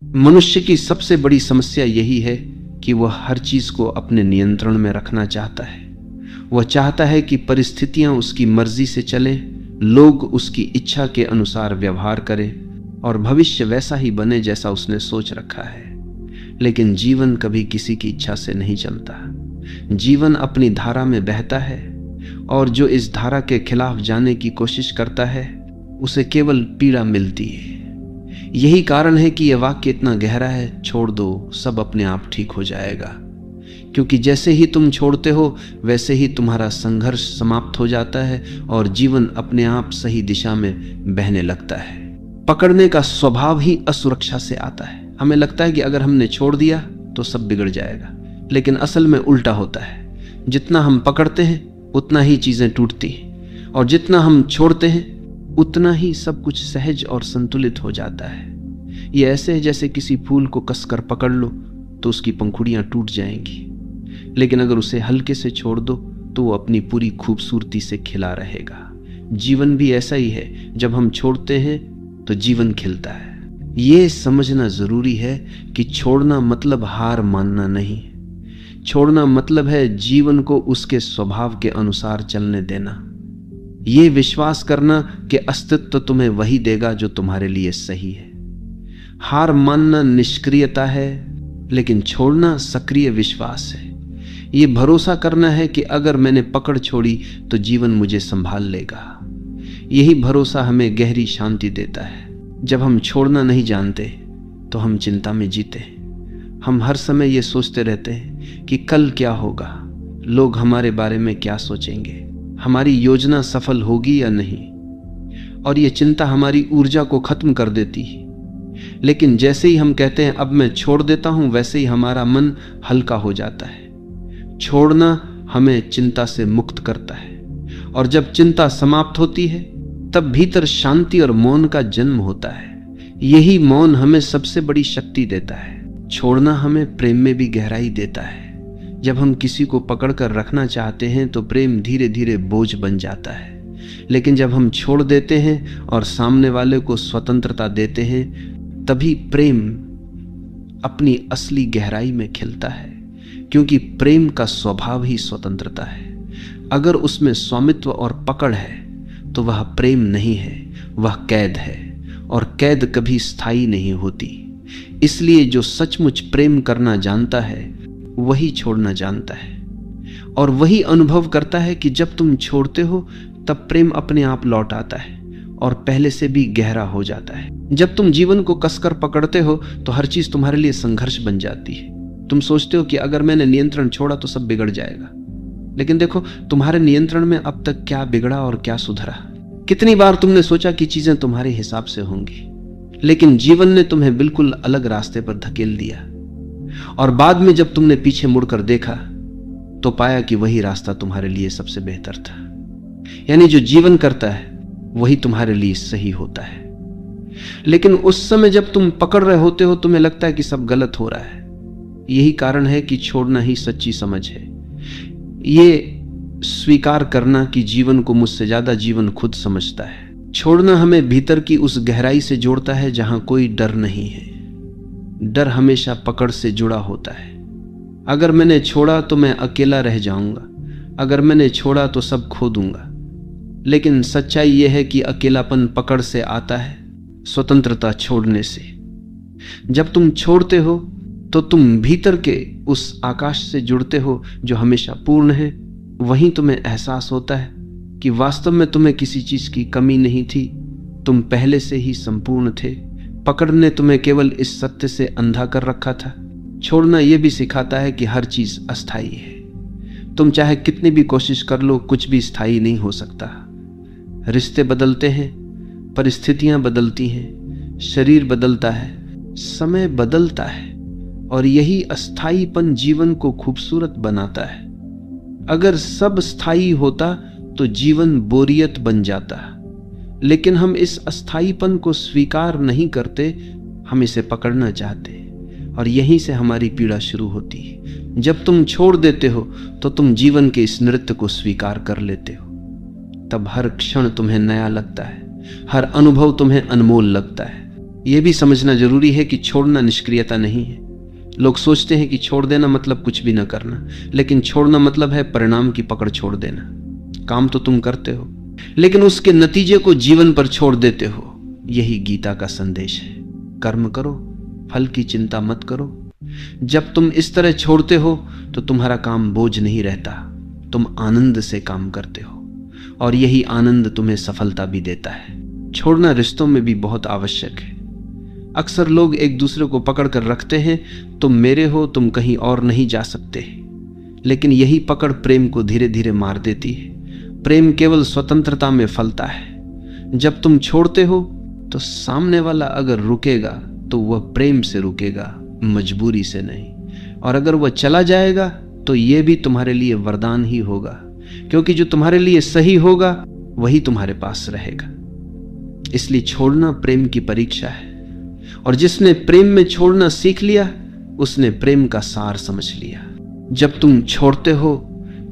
मनुष्य की सबसे बड़ी समस्या यही है कि वह हर चीज को अपने नियंत्रण में रखना चाहता है। वह चाहता है कि परिस्थितियां उसकी मर्जी से चलें, लोग उसकी इच्छा के अनुसार व्यवहार करें और भविष्य वैसा ही बने जैसा उसने सोच रखा है। लेकिन जीवन कभी किसी की इच्छा से नहीं चलता। जीवन अपनी धारा में बहता है और जो इस धारा के खिलाफ जाने की कोशिश करता है उसे केवल पीड़ा मिलती है। यही कारण है कि यह वाक्य इतना गहरा है, छोड़ दो, सब अपने आप ठीक हो जाएगा। क्योंकि जैसे ही तुम छोड़ते हो वैसे ही तुम्हारा संघर्ष समाप्त हो जाता है और जीवन अपने आप सही दिशा में बहने लगता है। पकड़ने का स्वभाव ही असुरक्षा से आता है। हमें लगता है कि अगर हमने छोड़ दिया तो सब बिगड़ जाएगा, लेकिन असल में उल्टा होता है। जितना हम पकड़ते हैं उतना ही चीजें टूटती हैं और जितना हम छोड़ते हैं उतना ही सब कुछ सहज और संतुलित हो जाता है। ये ऐसे है जैसे किसी फूल को कसकर पकड़ लो तो उसकी पंखुड़ियां टूट जाएंगी, लेकिन अगर उसे हल्के से छोड़ दो तो वो अपनी पूरी खूबसूरती से खिला रहेगा। जीवन भी ऐसा ही है, जब हम छोड़ते हैं तो जीवन खिलता है। ये समझना जरूरी है कि छोड़ना मतलब हार मानना नहीं। छोड़ना मतलब है जीवन को उसके स्वभाव के अनुसार चलने देना। ये विश्वास करना कि अस्तित्व तुम्हें वही देगा जो तुम्हारे लिए सही है। हार मानना निष्क्रियता है, लेकिन छोड़ना सक्रिय विश्वास है। ये भरोसा करना है कि अगर मैंने पकड़ छोड़ी तो जीवन मुझे संभाल लेगा। यही भरोसा हमें गहरी शांति देता है। जब हम छोड़ना नहीं जानते तो हम चिंता में जीते हैं। हम हर समय ये सोचते रहते हैं कि कल क्या होगा, लोग हमारे बारे में क्या सोचेंगे, हमारी योजना सफल होगी या नहीं, और ये चिंता हमारी ऊर्जा को खत्म कर देती है। लेकिन जैसे ही हम कहते हैं अब मैं छोड़ देता हूं, वैसे ही हमारा मन हल्का हो जाता है। छोड़ना हमें चिंता से मुक्त करता है, और जब चिंता समाप्त होती है तब भीतर शांति और मौन का जन्म होता है। यही मौन हमें सबसे बड़ी शक्ति देता है। छोड़ना हमें प्रेम में भी गहराई देता है। जब हम किसी को पकड़कर रखना चाहते हैं तो प्रेम धीरे धीरे बोझ बन जाता है, लेकिन जब हम छोड़ देते हैं और सामने वाले को स्वतंत्रता देते हैं तभी प्रेम अपनी असली गहराई में खिलता है। क्योंकि प्रेम का स्वभाव ही स्वतंत्रता है। अगर उसमें स्वामित्व और पकड़ है तो वह प्रेम नहीं है, वह कैद है, और कैद कभी स्थायी नहीं होती। इसलिए जो सचमुच प्रेम करना जानता है वही छोड़ना जानता है, और वही अनुभव करता है कि जब तुम छोड़ते हो तब प्रेम अपने आप लौट आता है और पहले से भी गहरा हो जाता है। जब तुम जीवन को कसकर पकड़ते हो तो हर चीज तुम्हारे लिए संघर्ष बन जाती है। तुम सोचते हो कि अगर मैंने नियंत्रण छोड़ा तो सब बिगड़ जाएगा, लेकिन देखो तुम्हारे नियंत्रण में अब तक क्या बिगड़ा और क्या सुधरा। कितनी बार तुमने सोचा कि चीजें तुम्हारे हिसाब से होंगी, लेकिन जीवन ने तुम्हें बिल्कुल अलग रास्ते पर धकेल दिया, और बाद में जब तुमने पीछे मुड़कर देखा तो पाया कि वही रास्ता तुम्हारे लिए सबसे बेहतर था। यानी जो जीवन करता है वही तुम्हारे लिए सही होता है। लेकिन उस समय जब तुम पकड़ रहे होते हो तुम्हें लगता है कि सब गलत हो रहा है। यही कारण है कि छोड़ना ही सच्ची समझ है। ये स्वीकार करना कि जीवन को मुझसे ज्यादा जीवन खुद समझता है। छोड़ना हमें भीतर की उस गहराई से जोड़ता है जहां कोई डर नहीं है। डर हमेशा पकड़ से जुड़ा होता है। अगर मैंने छोड़ा तो मैं अकेला रह जाऊंगा, अगर मैंने छोड़ा तो सब खो दूंगा। लेकिन सच्चाई यह है कि अकेलापन पकड़ से आता है, स्वतंत्रता छोड़ने से। जब तुम छोड़ते हो तो तुम भीतर के उस आकाश से जुड़ते हो जो हमेशा पूर्ण है। वहीं तुम्हें एहसास होता है कि वास्तव में तुम्हें किसी चीज की कमी नहीं थी, तुम पहले से ही संपूर्ण थे। पकड़ ने तुम्हें केवल इस सत्य से अंधा कर रखा था। छोड़ना यह भी सिखाता है कि हर चीज अस्थायी है। तुम चाहे कितनी भी कोशिश कर लो, कुछ भी स्थायी नहीं हो सकता। रिश्ते बदलते हैं, परिस्थितियां बदलती हैं, शरीर बदलता है, समय बदलता है, और यही अस्थायीपन जीवन को खूबसूरत बनाता है। अगर सब स्थायी होता तो जीवन बोरियत बन जाता, लेकिन हम इस अस्थायीपन को स्वीकार नहीं करते, हम इसे पकड़ना चाहते हैं, और यहीं से हमारी पीड़ा शुरू होती है। जब तुम छोड़ देते हो तो तुम जीवन के इस नृत्य को स्वीकार कर लेते हो। तब हर क्षण तुम्हें नया लगता है, हर अनुभव तुम्हें अनमोल लगता है। यह भी समझना जरूरी है कि छोड़ना निष्क्रियता नहीं है। लोग सोचते हैं कि छोड़ देना मतलब कुछ भी ना करना, लेकिन छोड़ना मतलब है परिणाम की पकड़ छोड़ देना। काम तो तुम करते हो, लेकिन उसके नतीजे को जीवन पर छोड़ देते हो। यही गीता का संदेश है। कर्म करो, फल की चिंता मत करो। जब तुम इस तरह छोड़ते हो तो तुम्हारा काम बोझ नहीं रहता, तुम आनंद से काम करते हो, और यही आनंद तुम्हें सफलता भी देता है। छोड़ना रिश्तों में भी बहुत आवश्यक है। अक्सर लोग एक दूसरे को पकड़ कर रखते हैं, तुम मेरे हो, तुम कहीं और नहीं जा सकते। लेकिन यही पकड़ प्रेम को धीरे धीरे मार देती है। प्रेम केवल स्वतंत्रता में फलता है। जब तुम छोड़ते हो तो सामने वाला अगर रुकेगा तो वह प्रेम से रुकेगा, मजबूरी से नहीं। और अगर वह चला जाएगा तो यह भी तुम्हारे लिए वरदान ही होगा, क्योंकि जो तुम्हारे लिए सही होगा वही तुम्हारे पास रहेगा। इसलिए छोड़ना प्रेम की परीक्षा है, और जिसने प्रेम में छोड़ना सीख लिया उसने प्रेम का सार समझ लिया। जब तुम छोड़ते हो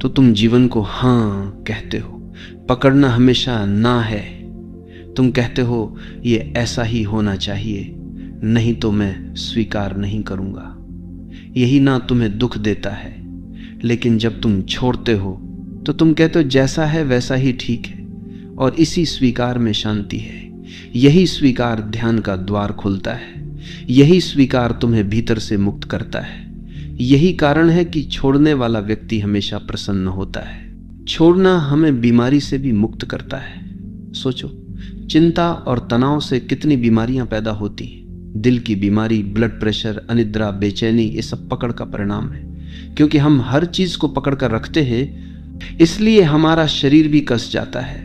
तो तुम जीवन को हाँ कहते हो। पकड़ना हमेशा ना है। तुम कहते हो ये ऐसा ही होना चाहिए, नहीं तो मैं स्वीकार नहीं करूंगा। यही ना तुम्हें दुख देता है। लेकिन जब तुम छोड़ते हो तो तुम कहते हो जैसा है वैसा ही ठीक है, और इसी स्वीकार में शांति है। यही स्वीकार ध्यान का द्वार खोलता है। यही स्वीकार तुम्हें भीतर से मुक्त करता है। यही कारण है कि छोड़ने वाला व्यक्ति हमेशा प्रसन्न होता है। छोड़ना हमें बीमारी से भी मुक्त करता है। सोचो, चिंता और तनाव से कितनी बीमारियां पैदा होती हैं। दिल की बीमारी, ब्लड प्रेशर, अनिद्रा, बेचैनी, ये सब पकड़ का परिणाम है। क्योंकि हम हर चीज को पकड़ कर रखते हैं, इसलिए हमारा शरीर भी कस जाता है।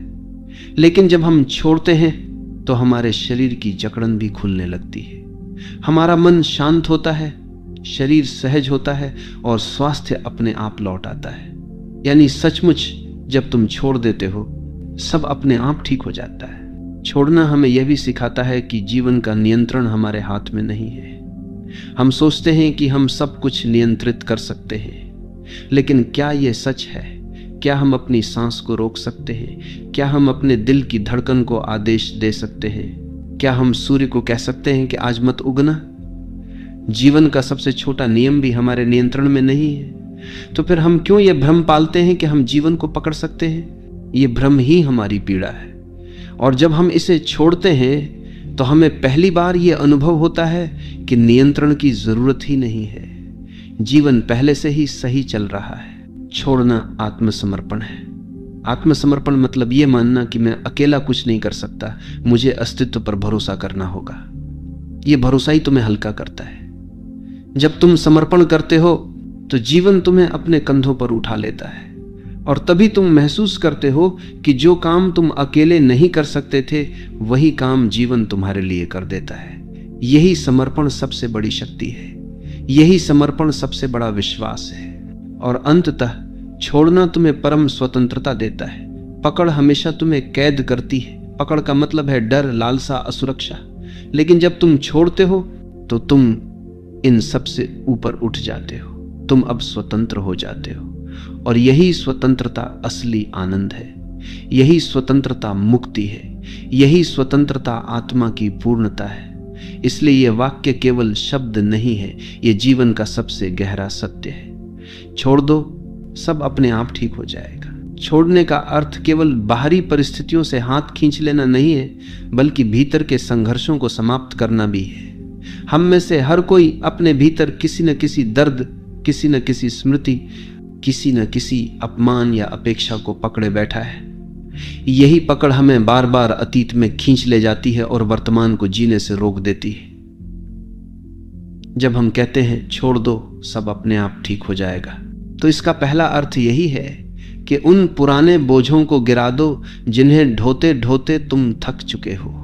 लेकिन जब हम छोड़ते हैं तो हमारे शरीर की जकड़न भी खुलने लगती है। हमारा मन शांत होता है, शरीर सहज होता है, और स्वास्थ्य अपने आप लौट आता है। यानी सचमुच जब तुम छोड़ देते हो सब अपने आप ठीक हो जाता है। छोड़ना हमें यह भी सिखाता है कि जीवन का नियंत्रण हमारे हाथ में नहीं है। हम सोचते हैं कि हम सब कुछ नियंत्रित कर सकते हैं, लेकिन क्या यह सच है? क्या हम अपनी सांस को रोक सकते हैं? क्या हम अपने दिल की धड़कन को आदेश दे सकते हैं? क्या हम सूर्य को कह सकते हैं कि आज मत उगना? जीवन का सबसे छोटा नियम भी हमारे नियंत्रण में नहीं है। तो फिर हम क्यों यह भ्रम पालते हैं कि हम जीवन को पकड़ सकते हैं? यह भ्रम ही हमारी पीड़ा है। और जब हम इसे छोड़ते हैं तो हमें पहली बार यह अनुभव होता है कि नियंत्रण की जरूरत ही नहीं है। जीवन पहले से ही सही चल रहा है। छोड़ना आत्मसमर्पण है। आत्मसमर्पण मतलब यह मानना कि मैं अकेला कुछ नहीं कर सकता, मुझे अस्तित्व पर भरोसा करना होगा। यह भरोसा ही तुम्हें हल्का करता है। जब तुम समर्पण करते हो तो जीवन तुम्हें अपने कंधों पर उठा लेता है, और तभी तुम महसूस करते हो कि जो काम तुम अकेले नहीं कर सकते थे वही काम जीवन तुम्हारे लिए कर देता है। यही समर्पण सबसे बड़ी शक्ति है। यही समर्पण सबसे बड़ा विश्वास है। और अंततः छोड़ना तुम्हें परम स्वतंत्रता देता है। पकड़ हमेशा तुम्हें कैद करती है। पकड़ का मतलब है डर, लालसा, असुरक्षा। लेकिन जब तुम छोड़ते हो तो तुम इन सब से ऊपर उठ जाते हो। तुम अब स्वतंत्र हो जाते हो, और यही स्वतंत्रता असली आनंद है। यही स्वतंत्रता मुक्ति है। यही स्वतंत्रता आत्मा की पूर्णता है। इसलिए यह वाक्य केवल शब्द नहीं है, यह जीवन का सबसे गहरा सत्य है। छोड़ दो, सब अपने आप ठीक हो जाएगा। छोड़ने का अर्थ केवल बाहरी परिस्थितियों से हाथ खींच लेना नहीं है, बल्कि भीतर के संघर्षों को समाप्त करना भी है। हम में से हर कोई अपने भीतर किसी न किसी दर्द, किसी न किसी स्मृति, किसी न किसी अपमान या अपेक्षा को पकड़े बैठा है। यही पकड़ हमें बार बार अतीत में खींच ले जाती है और वर्तमान को जीने से रोक देती है। जब हम कहते हैं छोड़ दो, सब अपने आप ठीक हो जाएगा, तो इसका पहला अर्थ यही है कि उन पुराने बोझों को गिरा दो जिन्हें ढोते ढोते तुम थक चुके हो।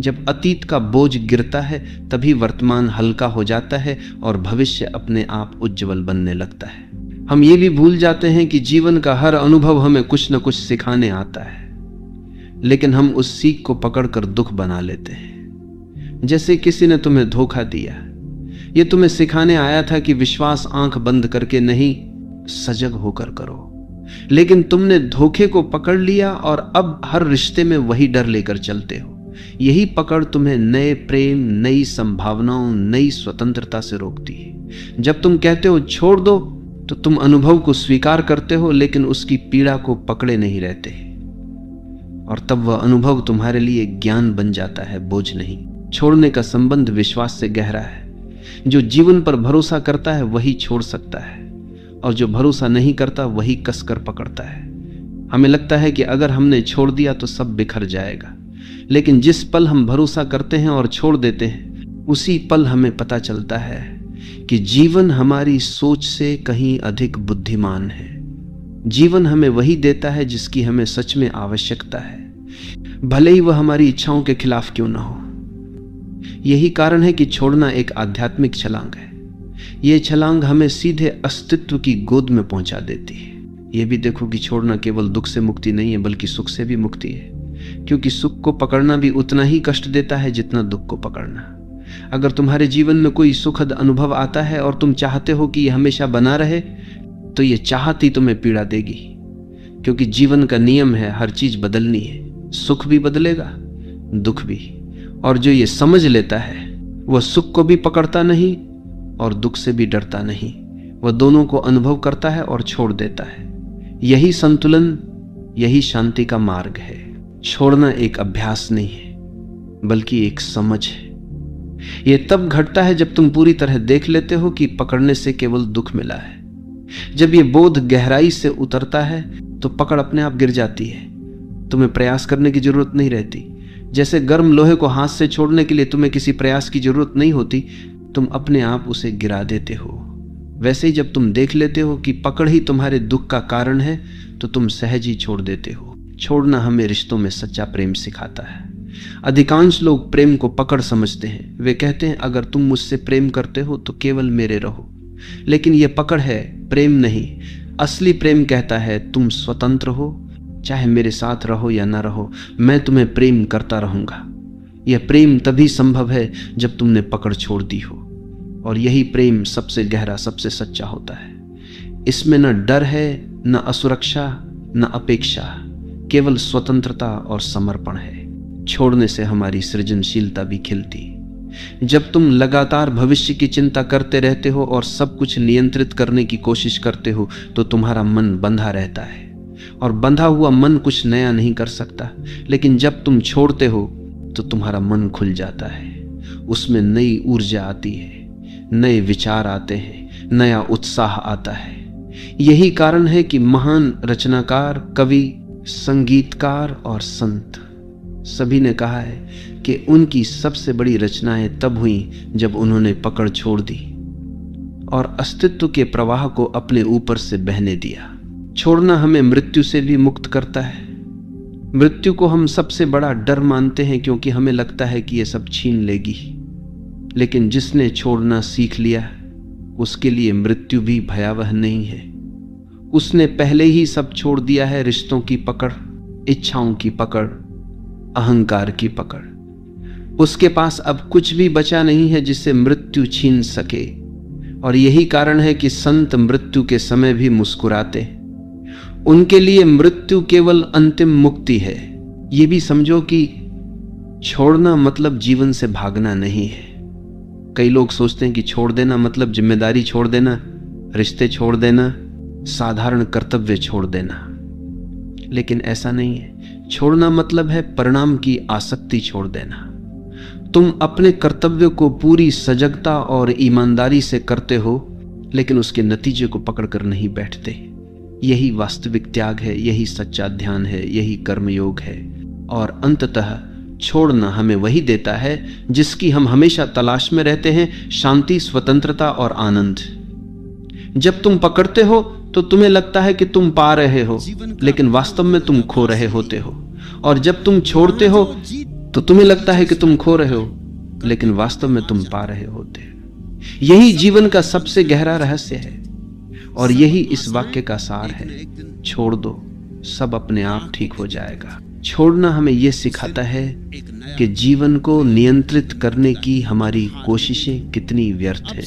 जब अतीत का बोझ गिरता है तभी वर्तमान हल्का हो जाता है और भविष्य अपने आप उज्जवल बनने लगता है। हम ये भी भूल जाते हैं कि जीवन का हर अनुभव हमें कुछ न कुछ सिखाने आता है, लेकिन हम उस सीख को पकड़कर दुख बना लेते हैं। जैसे किसी ने तुम्हें धोखा दिया, ये तुम्हें सिखाने आया था कि विश्वास आंख बंद करके नहीं, सजग होकर करो। लेकिन तुमने धोखे को पकड़ लिया और अब हर रिश्ते में वही डर लेकर चलते हो। यही पकड़ तुम्हें नए प्रेम, नई संभावनाओं, नई स्वतंत्रता से रोकती है। जब तुम कहते हो छोड़ दो, तो तुम अनुभव को स्वीकार करते हो, लेकिन उसकी पीड़ा को पकड़े नहीं रहते, और तब वह अनुभव तुम्हारे लिए ज्ञान बन जाता है, बोझ नहीं। छोड़ने का संबंध विश्वास से गहरा है। जो जीवन पर भरोसा करता है वही छोड़ सकता है, और जो भरोसा नहीं करता वही कसकर पकड़ता है। हमें लगता है कि अगर हमने छोड़ दिया तो सब बिखर जाएगा, लेकिन जिस पल हम भरोसा करते हैं और छोड़ देते हैं, उसी पल हमें पता चलता है कि जीवन हमारी सोच से कहीं अधिक बुद्धिमान है। जीवन हमें वही देता है जिसकी हमें सच में आवश्यकता है, भले ही वह हमारी इच्छाओं के खिलाफ क्यों ना हो। यही कारण है कि छोड़ना एक आध्यात्मिक छलांग है। यह छलांग हमें सीधे अस्तित्व की गोद में पहुंचा देती है। यह भी देखो कि छोड़ना केवल दुख से मुक्ति नहीं है, बल्कि सुख से भी मुक्ति है, क्योंकि सुख को पकड़ना भी उतना ही कष्ट देता है जितना दुख को पकड़ना। अगर तुम्हारे जीवन में कोई सुखद अनुभव आता है और तुम चाहते हो कि यह हमेशा बना रहे, तो यह चाहत ही तुम्हें पीड़ा देगी, क्योंकि जीवन का नियम है हर चीज बदलनी है। सुख भी बदलेगा, दुख भी। और जो ये समझ लेता है वह सुख को भी पकड़ता नहीं और दुख से भी डरता नहीं। वह दोनों को अनुभव करता है और छोड़ देता है। यही संतुलन, यही शांति का मार्ग है। छोड़ना एक अभ्यास नहीं है, बल्कि एक समझ है। यह तब घटता है जब तुम पूरी तरह देख लेते हो कि पकड़ने से केवल दुख मिला है। जब यह बोध गहराई से उतरता है तो पकड़ अपने आप गिर जाती है। तुम्हें प्रयास करने की जरूरत नहीं रहती। जैसे गर्म लोहे को हाथ से छोड़ने के लिए तुम्हें किसी प्रयास की जरूरत नहीं होती, तुम अपने आप उसे गिरा देते हो। वैसे ही जब तुम देख लेते हो कि पकड़ ही तुम्हारे दुख का कारण है, तो तुम सहज ही छोड़ देते हो। छोड़ना हमें रिश्तों में सच्चा प्रेम सिखाता है। अधिकांश लोग प्रेम को पकड़ समझते हैं। वे कहते हैं अगर तुम मुझसे प्रेम करते हो तो केवल मेरे रहो, लेकिन यह पकड़ है, प्रेम नहीं। असली प्रेम कहता है तुम स्वतंत्र हो, चाहे मेरे साथ रहो या ना रहो, मैं तुम्हें प्रेम करता रहूंगा। यह प्रेम तभी संभव है जब तुमने पकड़ छोड़ दी हो, और यही प्रेम सबसे गहरा, सबसे सच्चा होता है। इसमें न डर है, न असुरक्षा, न अपेक्षा, केवल स्वतंत्रता और समर्पण है। छोड़ने से हमारी सृजनशीलता भी खिलती। जब तुम लगातार भविष्य की चिंता करते रहते हो और सब कुछ नियंत्रित करने की कोशिश करते हो, तो तुम्हारा मन बंधा रहता है, और बंधा हुआ मन कुछ नया नहीं कर सकता। लेकिन जब तुम छोड़ते हो तो तुम्हारा मन खुल जाता है। उसमें नई ऊर्जा आती है, नए विचार आते हैं, नया उत्साह आता है। यही कारण है कि महान रचनाकार, कवि, संगीतकार और संत सभी ने कहा है कि उनकी सबसे बड़ी रचनाएं तब हुई जब उन्होंने पकड़ छोड़ दी और अस्तित्व के प्रवाह को अपने ऊपर से बहने दिया। छोड़ना हमें मृत्यु से भी मुक्त करता है। मृत्यु को हम सबसे बड़ा डर मानते हैं, क्योंकि हमें लगता है कि यह सब छीन लेगी। लेकिन जिसने छोड़ना सीख लिया, उसके लिए मृत्यु भी भयावह नहीं है। उसने पहले ही सब छोड़ दिया है। रिश्तों की पकड़, इच्छाओं की पकड़, अहंकार की पकड़। उसके पास अब कुछ भी बचा नहीं है जिससे मृत्यु छीन सके। और यही कारण है कि संत मृत्यु के समय भी मुस्कुराते। उनके लिए मृत्यु केवल अंतिम मुक्ति है। ये भी समझो कि छोड़ना मतलब जीवन से भागना नहीं है। कई लोग सोचते हैं कि छोड़ देना मतलब जिम्मेदारी छोड़ देना, रिश्ते छोड़ देना, साधारण कर्तव्य छोड़ देना, लेकिन ऐसा नहीं है। छोड़ना मतलब है परिणाम की आसक्ति छोड़ देना। तुम अपने कर्तव्य को पूरी सजगता और ईमानदारी से करते हो, लेकिन उसके नतीजे को पकड़कर नहीं बैठते। यही वास्तविक त्याग है, यही सच्चा ध्यान है, यही कर्मयोग है। और अंततः छोड़ना हमें वही देता है जिसकी हम हमेशा तलाश में रहते हैं, शांति, स्वतंत्रता और आनंद। जब तुम पकड़ते हो तो तुम्हें लगता है कि तुम पा रहे हो, लेकिन वास्तव में तुम खो रहे होते हो। और जब तुम छोड़ते हो तो तुम्हें लगता है कि तुम खो रहे हो, लेकिन वास्तव में तुम पा रहे होते हो। यही जीवन का सबसे गहरा रहस्य है, और यही इस वाक्य का सार है। छोड़ दो, सब अपने आप ठीक हो जाएगा। छोड़ना हमें यह सिखाता है कि जीवन को नियंत्रित करने की हमारी कोशिशें कितनी व्यर्थ है।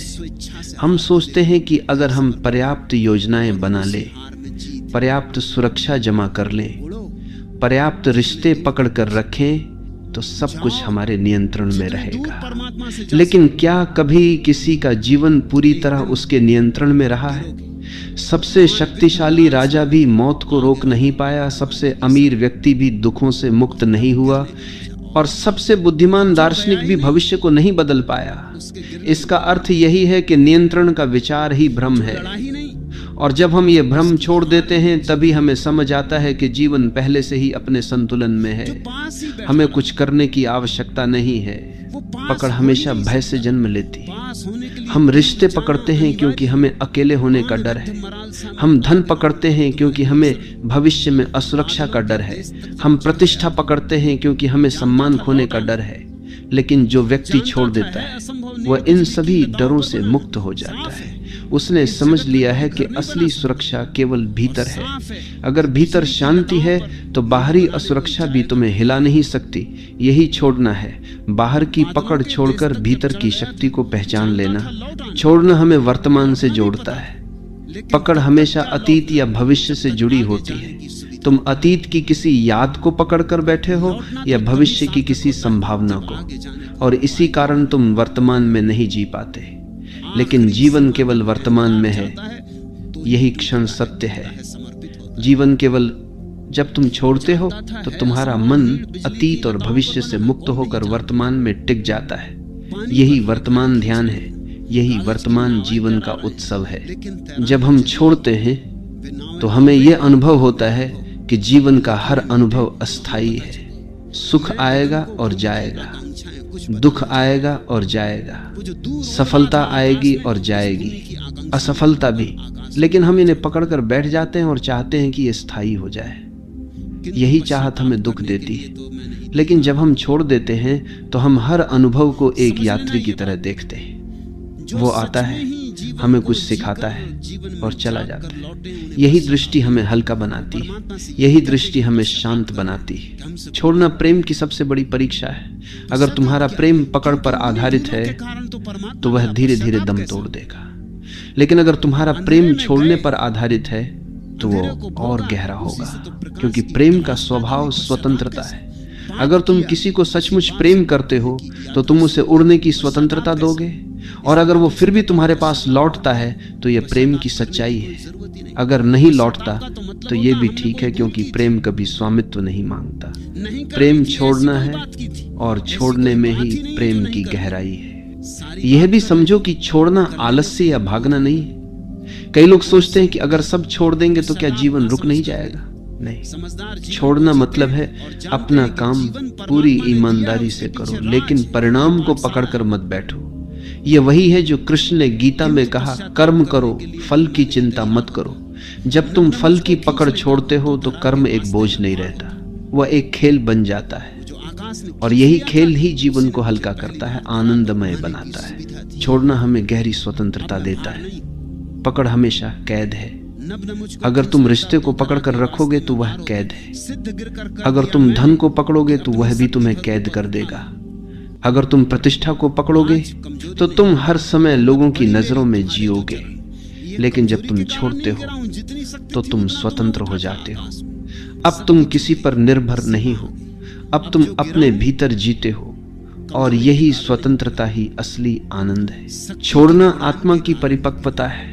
हम सोचते हैं कि अगर हम पर्याप्त योजनाएं बना लें, पर्याप्त सुरक्षा जमा कर लें, पर्याप्त रिश्ते पकड़ कर रखें, तो सब कुछ हमारे नियंत्रण में रहेगा। लेकिन क्या कभी किसी का जीवन पूरी तरह उसके नियंत्रण में रहा है? सबसे शक्तिशाली राजा भी मौत को रोक नहीं पाया, सबसे अमीर व्यक्ति भी दुखों से मुक्त नहीं हुआ, और सबसे बुद्धिमान दार्शनिक भी भविष्य को नहीं बदल पाया। इसका अर्थ यही है कि नियंत्रण का विचार ही भ्रम है, और जब हम ये भ्रम छोड़ देते हैं तभी हमें समझ आता है कि जीवन पहले से ही अपने संतुलन में है। हमें कुछ करने की आवश्यकता नहीं है। पकड़ हमेशा भय से जन्म लेती है। हम रिश्ते पकड़ते हैं क्योंकि हमें अकेले होने का डर है। हम धन पकड़ते हैं क्योंकि हमें भविष्य में असुरक्षा का डर है। हम प्रतिष्ठा पकड़ते हैं क्योंकि हमें सम्मान खोने का डर है। लेकिन जो व्यक्ति छोड़ देता है वह इन सभी डरों से मुक्त हो जाता है। उसने समझ लिया है कि असली सुरक्षा केवल भीतर है। अगर भीतर शांति है तो बाहरी असुरक्षा भी तुम्हें हिला नहीं सकती। यही छोड़ना है, बाहर की पकड़ छोड़कर भीतर की शक्ति को पहचान लेना। छोड़ना हमें वर्तमान से जोड़ता है। पकड़ हमेशा अतीत या भविष्य से जुड़ी होती है। तुम अतीत की किसी याद को पकड़कर बैठे हो या भविष्य की किसी संभावना को, और इसी कारण तुम वर्तमान में नहीं जी पाते। लेकिन जीवन केवल वर्तमान में है, यही क्षण सत्य है। जीवन केवल जब तुम छोड़ते हो तो तुम्हारा मन अतीत और भविष्य से मुक्त होकर वर्तमान में टिक जाता है। यही वर्तमान ध्यान है, यही वर्तमान जीवन का उत्सव है। जब हम छोड़ते हैं तो हमें यह अनुभव होता है कि जीवन का हर अनुभव अस्थायी है। सुख आएगा और जाएगा, दुख आएगा और जाएगा, सफलता आएगी और जाएगी, असफलता भी। लेकिन हम इन्हें पकड़कर बैठ जाते हैं और चाहते हैं कि ये स्थायी हो जाए। यही चाहत हमें दुख देती है। लेकिन जब हम छोड़ देते हैं तो हम हर अनुभव को एक यात्री की तरह देखते हैं। वो आता है, हमें कुछ सिखाता है और चला जाता है। यही दृष्टि हमें हल्का बनाती है, यही दृष्टि हमें शांत बनाती है। छोड़ना प्रेम की सबसे बड़ी परीक्षा है। अगर तुम्हारा प्रेम पकड़ पर आधारित है तो वह धीरे धीरे दम तोड़ देगा। लेकिन अगर तुम्हारा प्रेम छोड़ने पर आधारित है तो वो और गहरा होगा, क्योंकि प्रेम का स्वभाव स्वतंत्रता है। अगर तुम किसी को सचमुच प्रेम करते हो तो तुम उसे उड़ने की स्वतंत्रता दोगे, और अगर वो फिर भी तुम्हारे पास लौटता है तो यह प्रेम की सच्चाई है। अगर नहीं लौटता तो ये भी ठीक है, क्योंकि प्रेम कभी स्वामित्व नहीं मांगता। प्रेम छोड़ना है और छोड़ने में ही प्रेम की गहराई है। यह भी समझो कि छोड़ना आलस्य या भागना नहीं है। कई लोग सोचते हैं कि अगर सब छोड़ देंगे तो क्या जीवन रुक नहीं जाएगा। नहीं, छोड़ना मतलब है अपना काम पूरी ईमानदारी से करो, लेकिन परिणाम को पकड़कर मत बैठो। ये वही है जो कृष्ण ने गीता में कहा, कर्म करो, फल की चिंता मत करो। जब तुम फल की पकड़ छोड़ते हो तो कर्म एक बोझ नहीं रहता, वह एक खेल बन जाता है। और यही खेल ही जीवन को हल्का करता है, आनंदमय बनाता है। छोड़ना हमें गहरी स्वतंत्रता देता है। पकड़ हमेशा कैद है। अगर तुम रिश्ते को पकड़कर रखोगे तो वह कैद है। अगर तुम धन को पकड़ोगे तो वह भी तुम्हें कैद कर देगा। अगर तुम प्रतिष्ठा को पकड़ोगे तो तुम हर समय लोगों की नजरों में जियोगे। लेकिन जब तुम छोड़ते हो तो तुम स्वतंत्र हो जाते हो। अब तुम किसी पर निर्भर नहीं हो, अब तुम अपने भीतर जीते हो, और यही स्वतंत्रता ही असली आनंद है। छोड़ना आत्मा की परिपक्वता है।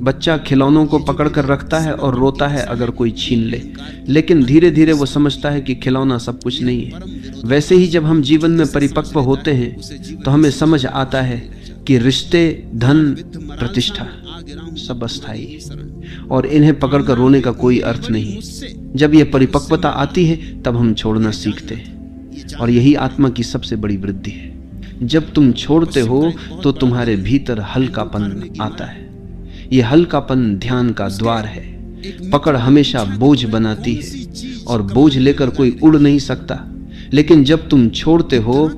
बच्चा खिलौनों को पकड़कर रखता है और रोता है अगर कोई छीन ले, लेकिन धीरे धीरे वो समझता है कि खिलौना सब कुछ नहीं है। वैसे ही जब हम जीवन में परिपक्व होते हैं तो हमें समझ आता है कि रिश्ते, धन, प्रतिष्ठा सब अस्थायी है और इन्हें पकड़कर रोने का कोई अर्थ नहीं। जब यह परिपक्वता आती है तब हम छोड़ना सीखते हैं, और यही आत्मा की सबसे बड़ी वृद्धि है। जब तुम छोड़ते हो तो तुम्हारे भीतर हल्कापन आता है। यह हल्कापन ध्यान का द्वार है। पकड़ हमेशा बोझ बनाती है और बोझ लेकर कोई उड़ नहीं सकता, लेकिन जब तुम छोड़ते हो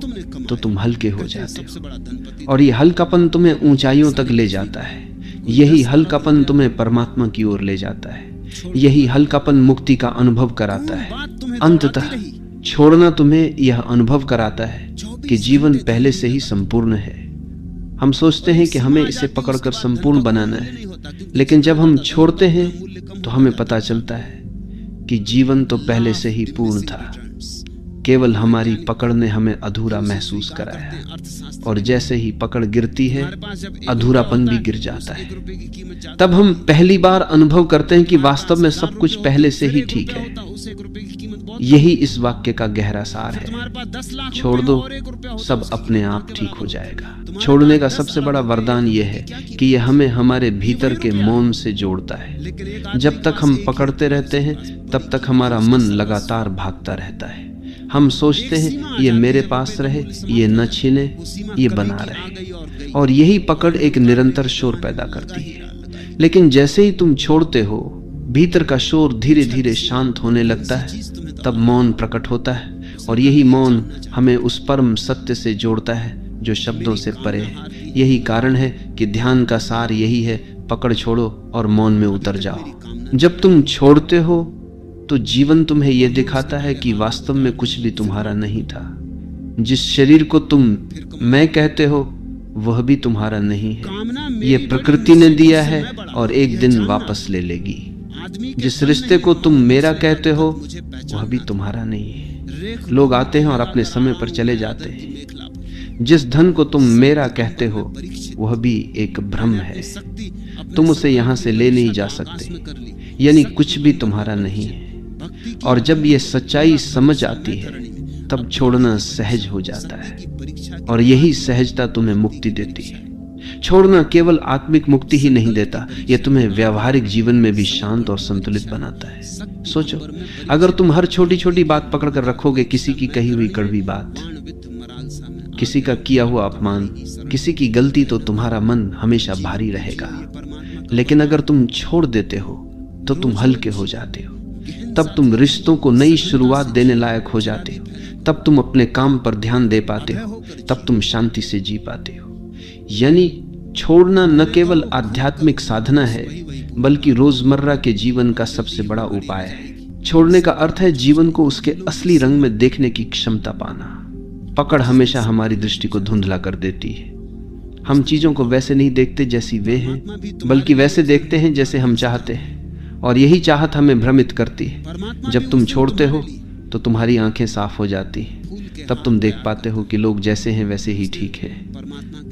तो तुम हल्के हो जाते हो, और यह हल्कापन तुम्हें ऊंचाइयों तक ले जाता है। यही हल्कापन तुम्हें परमात्मा की ओर ले जाता है। यही हल्कापन मुक्ति का अनुभव कराता है। अंततः छोड़ना तुम्हें यह अनुभव कराता है कि जीवन पहले से ही संपूर्ण है। हम सोचते हैं कि हमें इसे पकड़कर संपूर्ण बनाना है, लेकिन जब हम छोड़ते हैं तो हमें पता चलता है कि जीवन तो पहले से ही पूर्ण था। केवल हमारी पकड़ ने हमें अधूरा महसूस कराया, और जैसे ही पकड़ गिरती है अधूरापन भी गिर जाता है। तब हम पहली बार अनुभव करते हैं कि वास्तव में सब कुछ पहले से ही ठीक है। यही इस वाक्य का गहरा सार है। छोड़ दो, सब अपने आप ठीक हो जाएगा। छोड़ने का सबसे बड़ा वरदान यह है कि यह हमें हमारे भीतर के मौन से जोड़ता है। जब तक हम पकड़ते रहते हैं तब तक हमारा मन लगातार भागता रहता है। हम सोचते हैं ये मेरे पास रहे, ये न छीने, ये बना रहे, और यही पकड़ एक निरंतर शोर पैदा करती है। लेकिन जैसे ही तुम छोड़ते हो, भीतर का शोर धीरे धीरे शांत होने लगता है। तब मौन प्रकट होता है, और यही मौन हमें उस परम सत्य से जोड़ता है जो शब्दों से परे है। यही कारण है कि ध्यान का सार यही है, पकड़ छोड़ो और मौन में उतर जाओ। जब तुम छोड़ते हो तो जीवन तुम्हें यह दिखाता है कि वास्तव में कुछ भी तुम्हारा नहीं था। जिस शरीर को तुम मैं कहते हो वह भी तुम्हारा नहीं है, ये प्रकृति ने दिया है और एक दिन वापस ले लेगी। जिस रिश्ते को तुम मेरा कहते हो वह भी तुम्हारा नहीं है, लोग आते हैं और अपने समय पर चले जाते हैं। जिस धन को तुम मेरा कहते हो वह भी एक भ्रम है, तुम उसे यहां से ले नहीं जा सकते, यानी कुछ भी तुम्हारा नहीं है। और जब ये सच्चाई समझ आती है तब छोड़ना सहज हो जाता है, और यही सहजता तुम्हें मुक्ति देती है। छोड़ना केवल आत्मिक मुक्ति ही नहीं देता, यह तुम्हें व्यावहारिक जीवन में भी शांत और संतुलित बनाता है। सोचो, अगर तुम हर छोटी छोटी बात पकड़ कर रखोगे, किसी की कही हुई कड़वी बात, किसी का किया हुआ अपमान, किसी की गलती, तो तुम्हारा मन हमेशा भारी रहेगा। लेकिन अगर तुम छोड़ देते हो तो तुम हल्के हो जाते हो। तब तुम रिश्तों को नई शुरुआत देने लायक हो जाते हो। तब तुम अपने काम पर ध्यान दे पाते हो। तब तुम शांति से जी पाते हो। यानी छोड़ना न केवल आध्यात्मिक साधना है बल्कि रोजमर्रा के जीवन का सबसे बड़ा उपाय है। छोड़ने का अर्थ है जीवन को उसके असली रंग में देखने की क्षमता पाना। पकड़ हमेशा हमारी दृष्टि को धुंधला कर देती है। हम चीजों को वैसे नहीं देखते जैसी वे हैं, बल्कि वैसे देखते हैं जैसे हम चाहते हैं, और यही चाहत हमें भ्रमित करती है। जब तुम छोड़ते हो तो तुम्हारी आंखें साफ हो जाती हैं। तब तुम देख पाते हो कि लोग जैसे हैं वैसे ही ठीक है,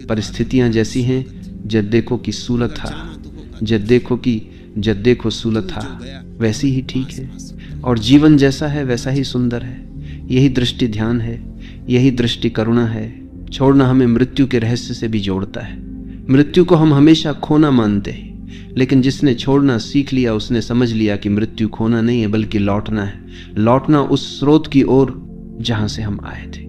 परिस्थितियां जैसी हैं, जब देखो कि सूलत था, जब देखो सूलत था, वैसी ही ठीक है, और जीवन जैसा है वैसा ही सुंदर है। यही दृष्टि ध्यान है, यही दृष्टि करुणा है। छोड़ना हमें मृत्यु के रहस्य से भी जोड़ता है। मृत्यु को हम हमेशा खोना मानते हैं, लेकिन जिसने छोड़ना सीख लिया उसने समझ लिया कि मृत्यु खोना नहीं है बल्कि लौटना है। लौटना उस स्रोत की ओर जहां से हम आए थे।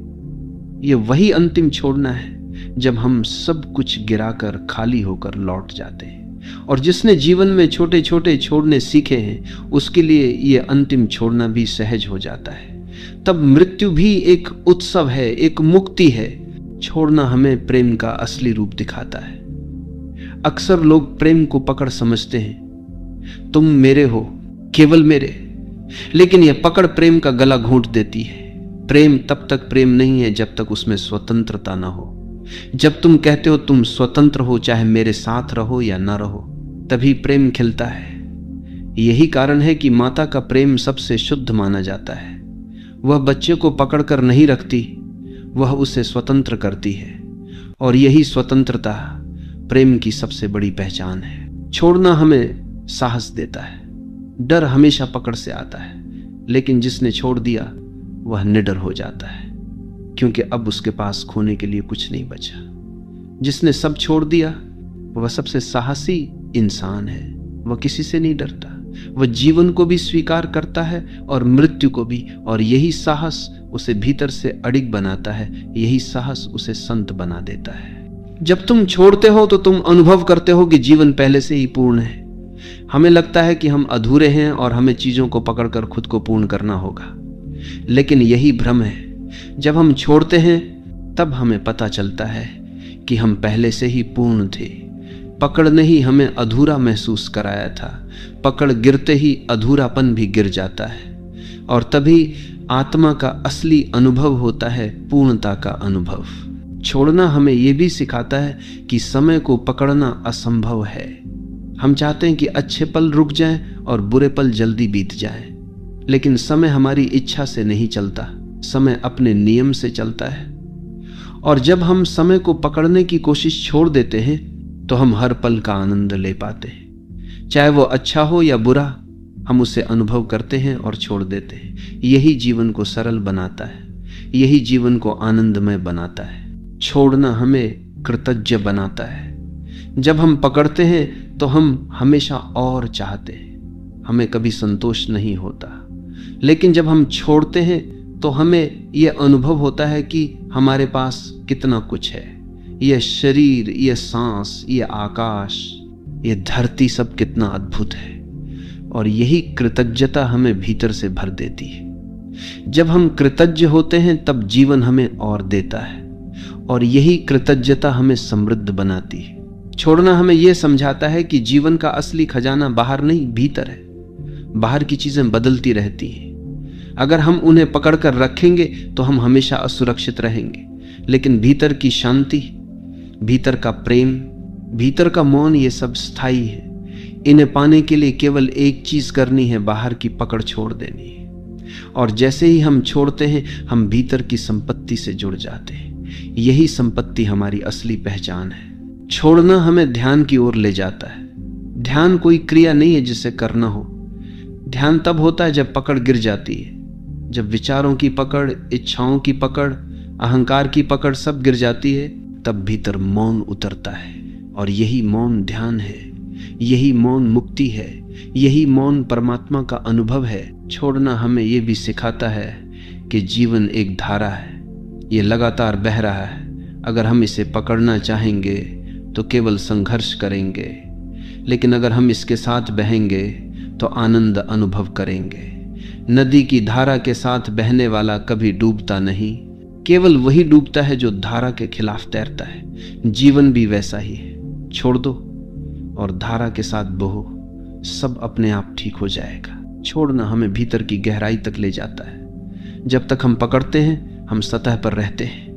ये वही अंतिम छोड़ना है जब हम सब कुछ गिराकर खाली होकर लौट जाते हैं। और जिसने जीवन में छोटे छोटे छोड़ने सीखे हैं उसके लिए ये अंतिम छोड़ना भी सहज हो जाता है। तब मृत्यु भी एक उत्सव है, एक मुक्ति है। छोड़ना हमें प्रेम का असली रूप दिखाता है। अक्सर लोग प्रेम को पकड़ समझते हैं, तुम मेरे हो, केवल मेरे, लेकिन यह पकड़ प्रेम का गला घोंट देती है। प्रेम तब तक प्रेम नहीं है जब तक उसमें स्वतंत्रता ना हो। जब तुम कहते हो तुम स्वतंत्र हो, चाहे मेरे साथ रहो या ना रहो, तभी प्रेम खिलता है। यही कारण है कि माता का प्रेम सबसे शुद्ध माना जाता है। वह बच्चे को पकड़कर नहीं रखती, वह उसे स्वतंत्र करती है, और यही स्वतंत्रता प्रेम की सबसे बड़ी पहचान है। छोड़ना हमें साहस देता है। डर हमेशा पकड़ से आता है, लेकिन जिसने छोड़ दिया वह निडर हो जाता है, क्योंकि अब उसके पास खोने के लिए कुछ नहीं बचा। जिसने सब छोड़ दिया वह सबसे साहसी इंसान है। वह किसी से नहीं डरता, वह जीवन को भी स्वीकार करता है और मृत्यु को भी, और यही साहस उसे भीतर से अडिग बनाता है। यही साहस उसे संत बना देता है। जब तुम छोड़ते हो तो तुम अनुभव करते हो कि जीवन पहले से ही पूर्ण है। हमें लगता है कि हम अधूरे हैं और हमें चीजों को पकड़कर खुद को पूर्ण करना होगा, लेकिन यही भ्रम है। जब हम छोड़ते हैं तब हमें पता चलता है कि हम पहले से ही पूर्ण थे। पकड़ ने ही हमें अधूरा महसूस कराया था। पकड़ गिरते ही अधूरापन भी गिर जाता है, और तभी आत्मा का असली अनुभव होता है, पूर्णता का अनुभव। छोड़ना हमें यह भी सिखाता है कि समय को पकड़ना असंभव है। हम चाहते हैं कि अच्छे पल रुक जाएं और बुरे पल जल्दी बीत जाएं, लेकिन समय हमारी इच्छा से नहीं चलता, समय अपने नियम से चलता है, और जब हम समय को पकड़ने की कोशिश छोड़ देते हैं तो हम हर पल का आनंद ले पाते हैं। चाहे वो अच्छा हो या बुरा, हम उसे अनुभव करते हैं और छोड़ देते हैं। यही जीवन को सरल बनाता है, यही जीवन को आनंदमय बनाता है। छोड़ना हमें कृतज्ञ बनाता है। जब हम पकड़ते हैं तो हम हमेशा और चाहते हैं, हमें कभी संतोष नहीं होता। लेकिन जब हम छोड़ते हैं तो हमें यह अनुभव होता है कि हमारे पास कितना कुछ है। यह शरीर, यह सांस, यह आकाश, यह धरती सब कितना अद्भुत है। और यही कृतज्ञता हमें भीतर से भर देती है। जब हम कृतज्ञ होते हैं तब जीवन हमें और देता है, और यही कृतज्ञता हमें समृद्ध बनाती है। छोड़ना हमें यह समझाता है कि जीवन का असली खजाना बाहर नहीं, भीतर है। बाहर की चीजें बदलती रहती हैं। अगर हम उन्हें पकड़कर रखेंगे तो हम हमेशा असुरक्षित रहेंगे। लेकिन भीतर की शांति, भीतर का प्रेम, भीतर का मौन, ये सब स्थायी है। इन्हें पाने के लिए केवल एक चीज करनी है, बाहर की पकड़ छोड़ देनी है। और जैसे ही हम छोड़ते हैं, हम भीतर की संपत्ति से जुड़ जाते हैं। यही संपत्ति हमारी असली पहचान है। छोड़ना हमें ध्यान की ओर ले जाता है। ध्यान कोई क्रिया नहीं है जिसे करना हो। ध्यान तब होता है जब पकड़ गिर जाती है, जब विचारों की पकड़, इच्छाओं की पकड़, अहंकार की पकड़ सब गिर जाती है, तब भीतर मौन उतरता है। और यही मौन ध्यान है, यही मौन मुक्ति है, यही मौन परमात्मा का अनुभव है। छोड़ना हमें यह भी सिखाता है कि जीवन एक धारा है, ये लगातार बह रहा है। अगर हम इसे पकड़ना चाहेंगे तो केवल संघर्ष करेंगे, लेकिन अगर हम इसके साथ बहेंगे तो आनंद अनुभव करेंगे। नदी की धारा के साथ बहने वाला कभी डूबता नहीं, केवल वही डूबता है जो धारा के खिलाफ तैरता है। जीवन भी वैसा ही है। छोड़ दो और धारा के साथ बहो, सब अपने आप ठीक हो जाएगा। छोड़ना हमें भीतर की गहराई तक ले जाता है। जब तक हम पकड़ते हैं हम सतह पर रहते हैं,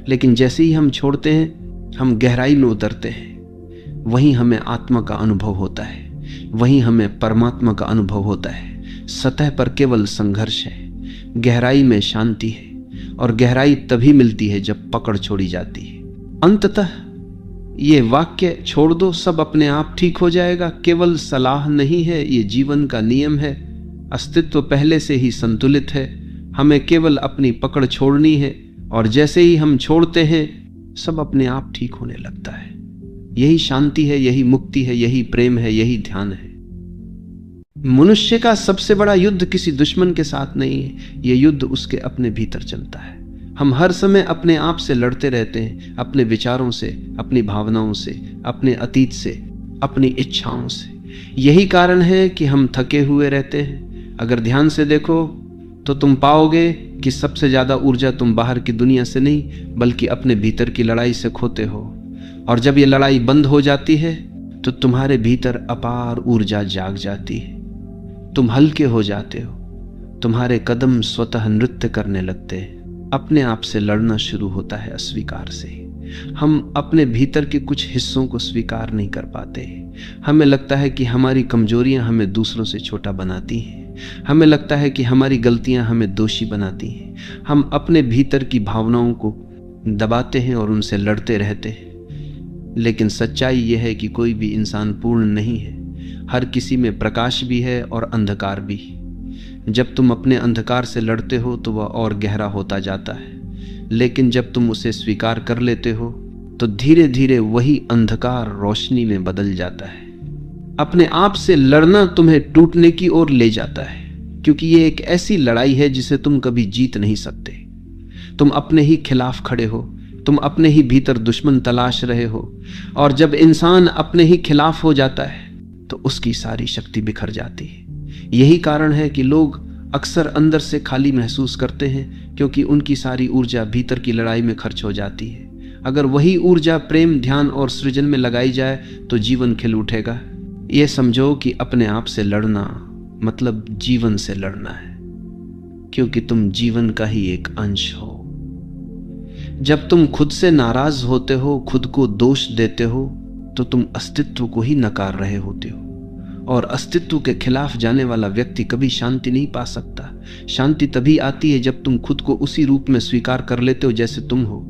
लेकिन जैसे ही हम छोड़ते हैं हम गहराई में उतरते हैं। वहीं हमें आत्मा का अनुभव होता है, वहीं हमें परमात्मा का अनुभव होता है। सतह पर केवल संघर्ष है, गहराई में शांति है। और गहराई तभी मिलती है जब पकड़ छोड़ी जाती है। अंततः ये वाक्य, छोड़ दो सब अपने आप ठीक हो जाएगा, केवल सलाह नहीं है, ये जीवन का नियम है। अस्तित्व पहले से ही संतुलित है, हमें केवल अपनी पकड़ छोड़नी है। और जैसे ही हम छोड़ते हैं सब अपने आप ठीक होने लगता है। यही शांति है, यही मुक्ति है, यही प्रेम है, यही ध्यान है। मनुष्य का सबसे बड़ा युद्ध किसी दुश्मन के साथ नहीं है, यह युद्ध उसके अपने भीतर चलता है। हम हर समय अपने आप से लड़ते रहते हैं, अपने विचारों से, अपनी भावनाओं से, अपने अतीत से, अपनी इच्छाओं से। यही कारण है कि हम थके हुए रहते हैं। अगर ध्यान से देखो तो तुम पाओगे कि सबसे ज्यादा ऊर्जा तुम बाहर की दुनिया से नहीं बल्कि अपने भीतर की लड़ाई से खोते हो। और जब ये लड़ाई बंद हो जाती है तो तुम्हारे भीतर अपार ऊर्जा जाग जाती है। तुम हल्के हो जाते हो, तुम्हारे कदम स्वतः नृत्य करने लगते हैं। अपने आप से लड़ना शुरू होता है अस्वीकार से। हम अपने भीतर के कुछ हिस्सों को स्वीकार नहीं कर पाते। हमें लगता है कि हमारी कमजोरियां हमें दूसरों से छोटा बनाती हैं। हमें लगता है कि हमारी गलतियां हमें दोषी बनाती हैं। हम अपने भीतर की भावनाओं को दबाते हैं और उनसे लड़ते रहते हैं। लेकिन सच्चाई यह है कि कोई भी इंसान पूर्ण नहीं है। हर किसी में प्रकाश भी है और अंधकार भी। जब तुम अपने अंधकार से लड़ते हो तो वह और गहरा होता जाता है, लेकिन जब तुम उसे स्वीकार कर लेते हो तो धीरे धीरे वही अंधकार रोशनी में बदल जाता है। अपने आप से लड़ना तुम्हें टूटने की ओर ले जाता है, क्योंकि ये एक ऐसी लड़ाई है जिसे तुम कभी जीत नहीं सकते। तुम अपने ही खिलाफ खड़े हो, तुम अपने ही भीतर दुश्मन तलाश रहे हो। और जब इंसान अपने ही खिलाफ हो जाता है तो उसकी सारी शक्ति बिखर जाती है। यही कारण है कि लोग अक्सर अंदर से खाली महसूस करते हैं, क्योंकि उनकी सारी ऊर्जा भीतर की लड़ाई में खर्च हो जाती है। अगर वही ऊर्जा प्रेम, ध्यान और सृजन में लगाई जाए तो जीवन खिल उठेगा। ये समझो कि अपने आप से लड़ना मतलब जीवन से लड़ना है, क्योंकि तुम जीवन का ही एक अंश हो। जब तुम खुद से नाराज होते हो, खुद को दोष देते हो, तो तुम अस्तित्व को ही नकार रहे होते हो। और अस्तित्व के खिलाफ जाने वाला व्यक्ति कभी शांति नहीं पा सकता। शांति तभी आती है जब तुम खुद को उसी रूप में स्वीकार कर लेते हो जैसे तुम हो,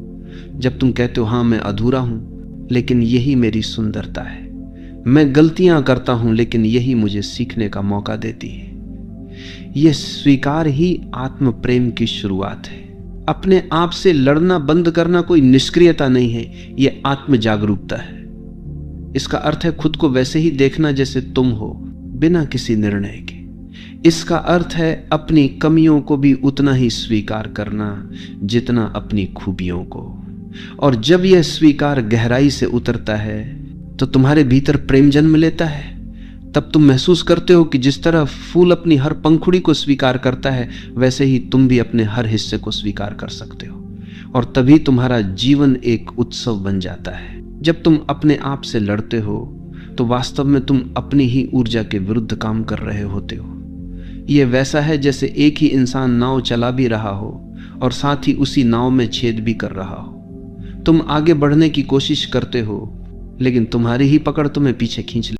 जब तुम कहते हो हाँ मैं अधूरा हूं लेकिन यही मेरी सुंदरता है, मैं गलतियां करता हूं लेकिन यही मुझे सीखने का मौका देती है। यह स्वीकार ही आत्म प्रेम की शुरुआत है। अपने आप से लड़ना बंद करना कोई निष्क्रियता नहीं है, यह आत्म जागरूकता है। इसका अर्थ है खुद को वैसे ही देखना जैसे तुम हो, बिना किसी निर्णय के। इसका अर्थ है अपनी कमियों को भी उतना ही स्वीकार करना जितना अपनी खूबियों को। और जब यह स्वीकार गहराई से उतरता है तो तुम्हारे भीतर प्रेम जन्म लेता है। तब तुम महसूस करते हो कि जिस तरह फूल अपनी हर पंखुड़ी को स्वीकार करता है, वैसे ही तुम भी अपने हर हिस्से को स्वीकार कर सकते हो। और तभी तुम्हारा जीवन एक उत्सव बन जाता है। जब तुम अपने आप से लड़ते हो तो वास्तव में तुम अपनी ही ऊर्जा के विरुद्ध काम कर रहे होते हो। यह वैसा है जैसे एक ही इंसान नाव चला भी रहा हो और साथ ही उसी नाव में छेद भी कर रहा हो। तुम आगे बढ़ने की कोशिश करते हो लेकिन तुम्हारी ही पकड़ तुम्हें पीछे खींच